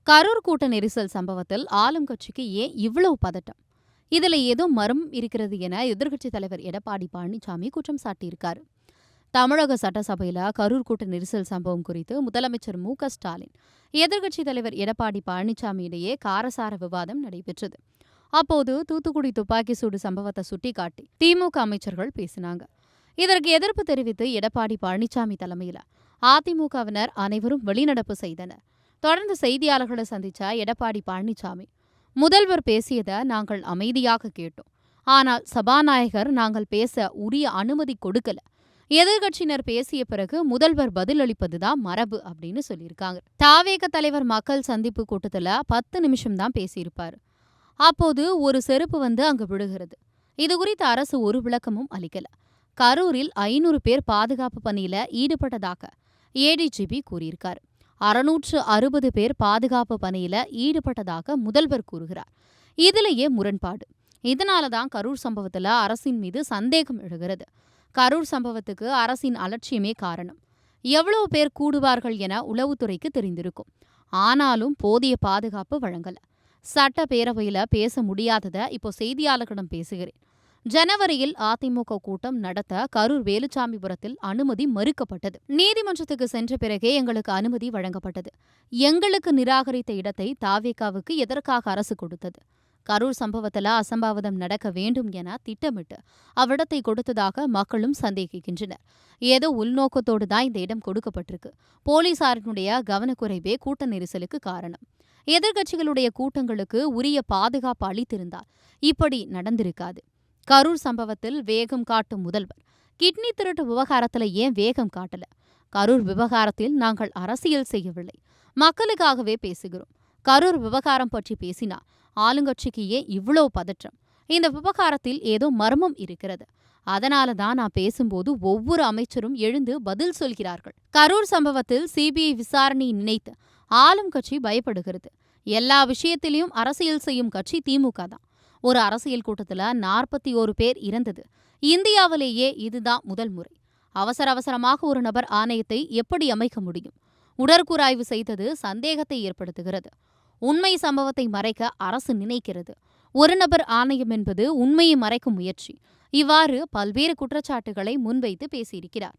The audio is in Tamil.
கரூர் கூட்ட நெரிசல் சம்பவத்தில் ஆளும் கட்சிக்கு ஏன் இவ்வளவு பதட்டம்? இதுல ஏதோ மர்மம் இருக்கிறது என எதிர்க்கட்சித் தலைவர் எடப்பாடி பழனிசாமி குற்றம் சாட்டியிருக்காரு. தமிழக சட்டசபையில கரூர் கூட்ட நெரிசல் சம்பவம் குறித்து முதலமைச்சர் மு.க.ஸ்டாலின், எதிர்க்கட்சித் தலைவர் எடப்பாடி பழனிசாமி இடையே காரசார விவாதம் நடைபெற்றது. அப்போது தூத்துக்குடி துப்பாக்கி சூடு சம்பவத்தை சுட்டிக்காட்டி திமுக அமைச்சர்கள் பேசினாங்க. இதற்கு எதிர்ப்பு தெரிவித்து எடப்பாடி பழனிசாமி தலைமையில் அதிமுகவினர் அனைவரும் வெளிநடப்பு செய்தனர். தொடர்ந்து செய்தியாளர்களை சந்திச்ச எடப்பாடி பழனிசாமி, முதல்வர் பேசியதை நாங்கள் அமைதியாக கேட்டோம். ஆனால் சபாநாயகர் நாங்கள் பேச உரிய அனுமதி கொடுக்கல. எதிர்க்கட்சியினர் பேசிய பிறகு முதல்வர் பதிலளிப்பதுதான் மரபு அப்படின்னு சொல்லியிருக்காங்க. தாவேக தலைவர் மக்கள் சந்திப்பு கூட்டத்தில் 10 நிமிஷம் தான் பேசியிருப்பாரு. அப்போது ஒரு செருப்பு வந்து அங்கு விழுகிறது. இதுகுறித்து அரசு ஒரு விளக்கமும் அளிக்கல. கரூரில் 500 பேர் பாதுகாப்பு பணியில ஈடுபட்டதாக ஏடிஜிபி கூறியிருக்காரு. 660 பேர் பாதுகாப்பு பணியில ஈடுபட்டதாக முதல்வர் கூறுகிறார். இதிலேயே முரண்பாடு. இதனாலதான் கரூர் சம்பவத்துல அரசின் மீது சந்தேகம் எழுகிறது. கரூர் சம்பவத்துக்கு அரசின் அலட்சியமே காரணம். எவ்வளவு பேர் கூடுவார்கள் என உளவுத்துறைக்கு தெரிந்திருக்கும். ஆனாலும் போதிய பாதுகாப்பு வழங்கல. சட்டப்பேரவையில பேச முடியாதத இப்போ செய்தியாளர்களிடம் பேசுகிறேன். ஜனவரியில் அதிமுக கூட்டம் நடத்த கரூர் வேலுச்சாமிபுரத்தில் அனுமதி மறுக்கப்பட்டது. நீதிமன்றத்துக்கு சென்ற பிறகே எங்களுக்கு அனுமதி வழங்கப்பட்டது. எங்களுக்கு நிராகரித்த இடத்தை தாவேகாவுக்கு எதற்காக அரசு கொடுத்தது? கரூர் சம்பவத்தில் அசம்பாவிதம் நடக்க வேண்டும் என திட்டமிட்டு அவ்விடத்தை கொடுத்ததாக மக்களும் சந்தேகிக்கின்றனர். ஏதோ உள்நோக்கத்தோடு தான் இந்த இடம் கொடுக்கப்பட்டிருக்கு. போலீசாரினுடைய கவனக்குறைவே கூட்ட நெரிசலுக்கு காரணம். எதிர்க்கட்சிகளுடைய கூட்டங்களுக்கு உரிய பாதுகாப்பு அளித்திருந்தால் இப்படி நடந்திருக்காது. கரூர் சம்பவத்தில் வேகம் காட்டும் முதல்வர் கிட்னி திருட்டு விவகாரத்தில் ஏன் வேகம் காட்டல? கரூர் விவகாரத்தில் நாங்கள் அரசியல் செய்யவில்லை, மக்களுக்காகவே பேசுகிறோம். கரூர் விவகாரம் பற்றி பேசினா ஆளுங்கட்சிக்கு ஏன் இவ்வளவு பதற்றம்? இந்த விவகாரத்தில் ஏதோ மர்மம் இருக்கிறது. அதனால தான் நான் பேசும்போது ஒவ்வொரு அமைச்சரும் எழுந்து பதில் சொல்கிறார்கள். கரூர் சம்பவத்தில் சிபிஐ விசாரணையை நினைத்து ஆளும் கட்சி பயப்படுகிறது. எல்லா விஷயத்திலையும் அரசியல் செய்யும் கட்சி திமுக தான். ஒரு அரசியல் கூட்டத்தில் 41 பேர் இறந்தது இந்தியாவிலேயே இதுதான் முதல் முறை. அவசரமாக ஒரு நபர் ஆணையத்தை எப்படி அமைக்க முடியும்? உடற்கூறாய்வு செய்தது சந்தேகத்தை ஏற்படுத்துகிறது. உண்மை சம்பவத்தை மறைக்க அரசு நினைக்கிறது. ஒரு நபர் ஆணையம் என்பது உண்மையை மறைக்கும் முயற்சி. இவ்வாறு பல்வேறு குற்றச்சாட்டுகளை முன்வைத்து பேசியிருக்கிறார்.